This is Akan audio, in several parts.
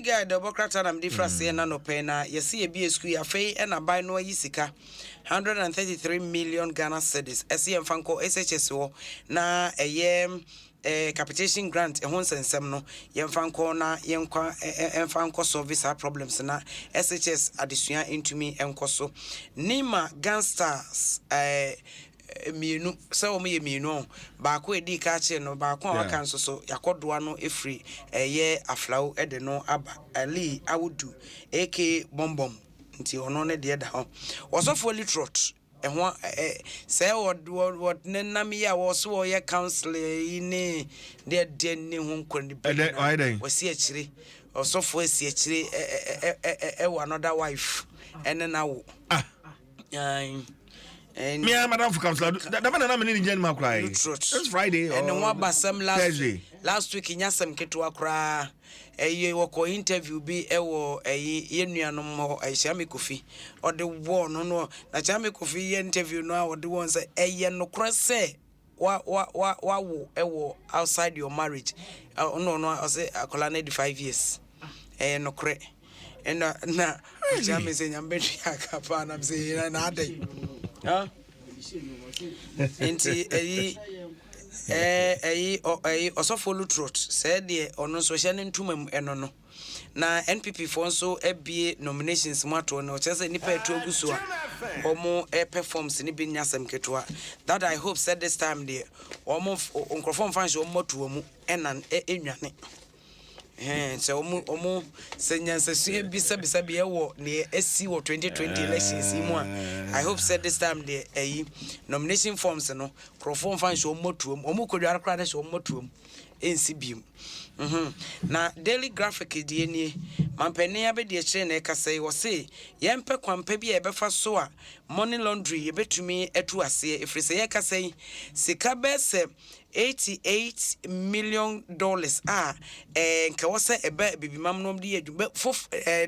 guy Democrat am difference na no pena yesi e bi school ya fei e na buy no yisika 133 million Ghana cedis ese yemfanko SHS wo na capitation grant ehon sensem no yemfanko na yenkwa emfanko solve our problems na SHS adesua intumi enkoso Nima Gangsters mienu se o me mienu ba ko edi ka che no ba ko aka nso so yakodoa no efri aflawo ede no aba ali awudu AK bombom nti ono ne de da ho osofo Lutterodt ehwo se what nenam ya wo so ye counselor ni de ne ho nkoni be wasi akire osofo asi akire another wife ene na wo and me madam for councillor that na me ni nje ma cry it's Friday and one basam last week nyasam keto akra woko interview bi ewo yenuanom ho Chame Kofi or the war no na Chame Kofi interview no or the one say no cross wa ewo outside your marriage no I say akola na 5 years no kre and na Chame say nyambe akapa na say na adai enti osofo Lutterodt said the ono social ntumam eno no na NPP Forms so ebie nominations mato no chese nipa etu oguso a omo performs ni binyasem ketwa that I hope said this time there omo onkrofo fans omo to mu enan enwane so omo senyansasue bisa be wo ne esi wo 2020 elections mu I hope said this time the nomination forms no crofon fan show motuom omo kodware kra na show motuom ensi biem na daily graphic die nie mampani abedi kire na ekasai wo se yempe kwampa bi e befa so a money laundry ye betumi etu ase efrise ye kasai sika bese $88 million nke wose ebe bibimam nom de adwuma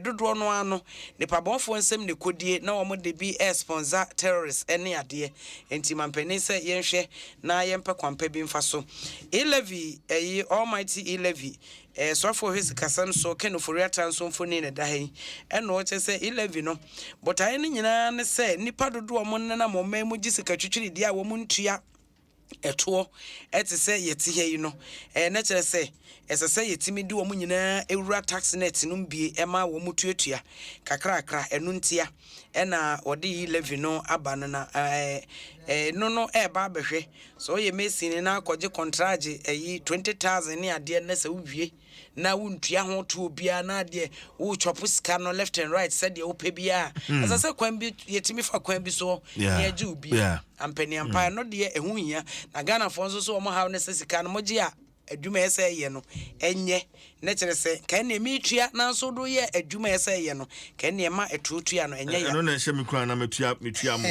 dodo no ano ne pabonfo nsem ne kodie na wo de bi sponsor terrorists ene ade enti mampani se yenhwe na yempe kwampa bi mfa so E-Levy almighty E-Levy so for his kasam so ken Ofori-Atta nso mfoni ne da hai eno o che se E-Levy no but aye ne nyina ne se nipa dodo o mon na mo man mu gisika twitwiri dia wo mu ntua eto etese yeti he no na kire se esese yetimi di wo mu nyina ewura tax net no mbie ema wo mu tuatua kakra enu ntia na odi E-Levy no abana na no ba behwe so ye mesini na akogye contract 20,000 ni ade na se wuwie na wuntua ho to bia na ade wo chopo sika no left and right said ye wo pe bia asase kwan bi yetimi fa kwan bi so ye je obi ampani ampa no de ehu hia na Ghana fo nso so o mo ha ne sika no moje a adwuma ese ye no enye na kire se kan na metua na nso do ye adwuma ese ye no kan na ma etutua no enye ya no na hye me kran na metua mo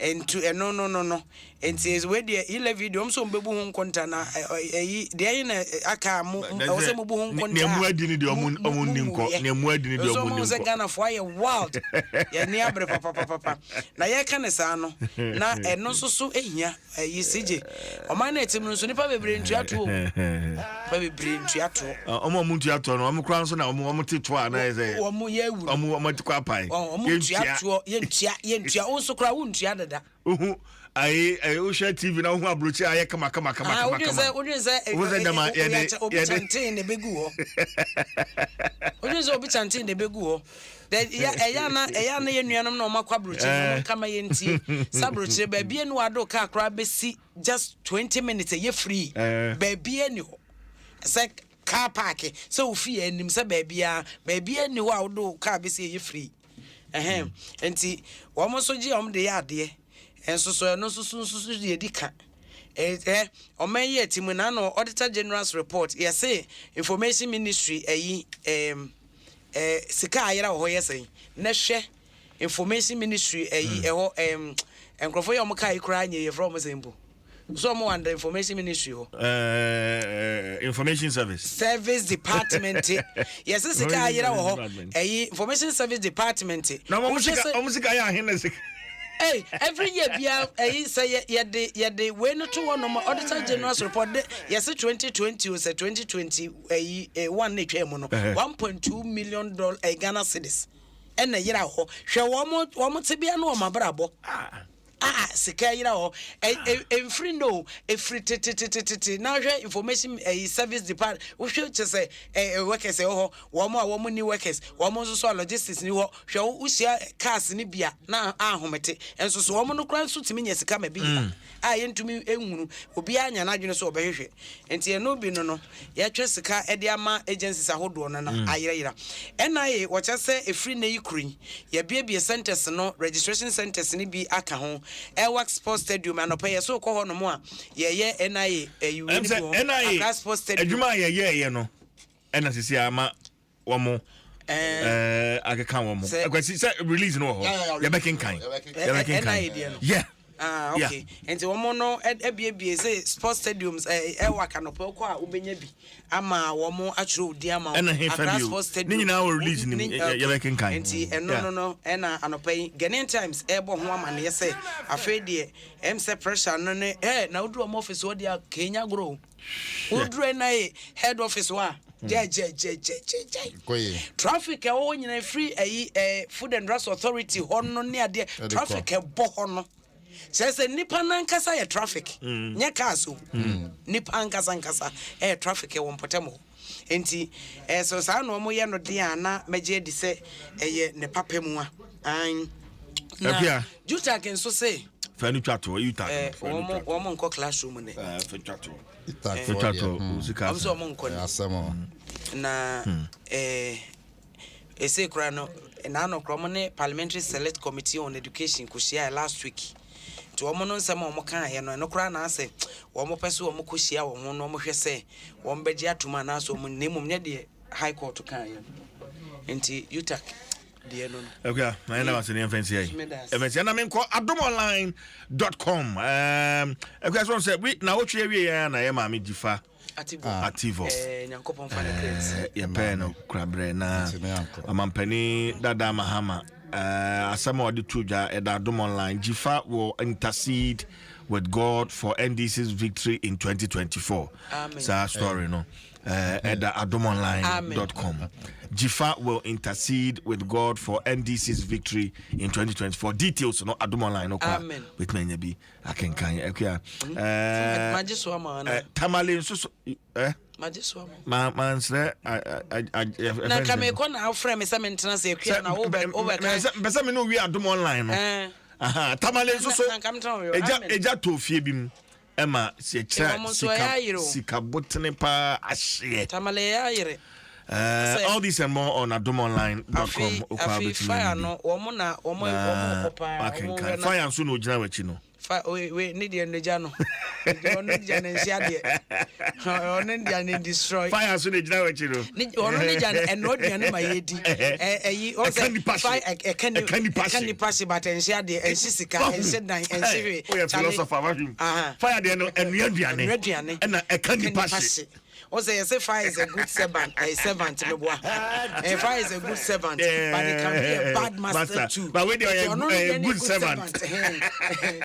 into no enti is we the E-Levy do so mbebu hu nkonta na de na aka mo o se mbebu hu nkonta ne mu adi ni de omu ni nko ne mu adi ni de omu ni nko so mo Ghana for ye wild ye ni abre papa na ye ka ne sa no na eno so ehia CJ o man na etim no so nipa bebre ntua to pa bebre ntua to omo mu ntua to no omo kran so na omo teto a na ye omo ye wu omo tikwa pai omo ntua to ye ntua o so kra wo ntua dada ai o share TV na ho abrochi aye kama Oje dama obi chantin ne begu ho oje obi chantin ne begu ho eya na ye nuanom na o makwa abrochi kama ye nti sabrochi ba bie no ado ka akra besi just 20 minutes ye free ba bie ni ho se car park so ofi anim se ba bie ni ho a odo ka besi ye free enti wo mo so gi om de ya ade enso so no so de dika o man ye timu na no Auditor General's report ye say Information Ministry sika ayera ho ye say na hwe Information Ministry ho enkrofo ye o kai kra anye ye from Zembo so mo under Information Ministry ho Information Service Department yes sika ayera ho Information Service Department na mo sika ya hene sika Hey, every year be say ye we no to one auditor general's report yes 2020 was a 2020 one na twem no 1.2 million Ghana cedis. And a year ho hwe wo te bia no ma brabo sika yira ho free no free titi now hwe information service department wo hwe che say workers ho wo ni workers wo so logistics ni ho hwe wo sia cars ni bia na ahomete enso so wo no kran so timi nya sika ma bi yentumi enhunu obi anya na adwene so obehwehwe enti eno bi no ya twa sika e de ama agencies ahodo no na ayira NIA wo che say free na yikuri ya bia centers no registration centers ni bi aka ho Airwork Sports Stadium anope so ko ho no mo a ye NIA NIA Sports Stadium adwuma ye no ena sisi ama wo mo akeka wo mo akwasi say release no ho ya bekin kan yeah okay enti wo mo no ebie say sports stadiums Airwork anope ko a ubenya bi ama wo mo atwere odi ama sports stadium ni na wo release ni ya bekin kan enti no ena anope Ghanaian Times ebo ho ama ne say afede say pressure no ne na udru mo office wo dia Kenya grow udru na head office wa traffic wo nyina free food and drugs authority hono ne ade traffic bo hono says nipa nankasa ya traffic nya cars o nipa ankasa traffic won potemo enti so sa no mo ye no de ana meje di se ne papa mu a an na juta ken so say fanu twato wo mo nko classroom ne twato usika so mo nko asemo na ese kra no na no kro mo ne parliamentary select committee on education ko share last week to omo no nsem omo kan ye no kra na ase omo pese omo ko shia wo ho no omo hwe se wo mbeji atuma na so omo nemum nya de high court kan ye enti utak de no okay my name is Nima fancy e na me ko adomonline.com okay so say we na wo twe wie ya na ye ma me difa Ativo nyankopon fa na credit ye pe no krabre na amampani dada mahama asama odi tuja Adom online Jifa will intercede with God for NDC's victory in 2024. Amen. Story no adomonline.com. Jifa will intercede with God for NDC's victory in 2024. Details no Adom online no kwa with me be akenkan okay tamale so Majeswa mansre na kame ko na afre me se mentena se akua na over besa me no wi Adom online no tamale so eja to fie bim ema se kira sika botene pa ahye tamale ya yire all this and more on adomonline.com fire no omo na omo kopa fire so no gina wachi no we need the energy no ono dia na nsia de ono dia na destroy fire so dey gina wachi no ono dia na eno dia na mayedi o say fire can pass but nsia de ensisika ensedan ensiwe philosopher fire de no enu aduane na can pass. Also, you say fire is a good servant, a servant. Fire is a good servant, but it can be a bad master too. But when you are a good servant.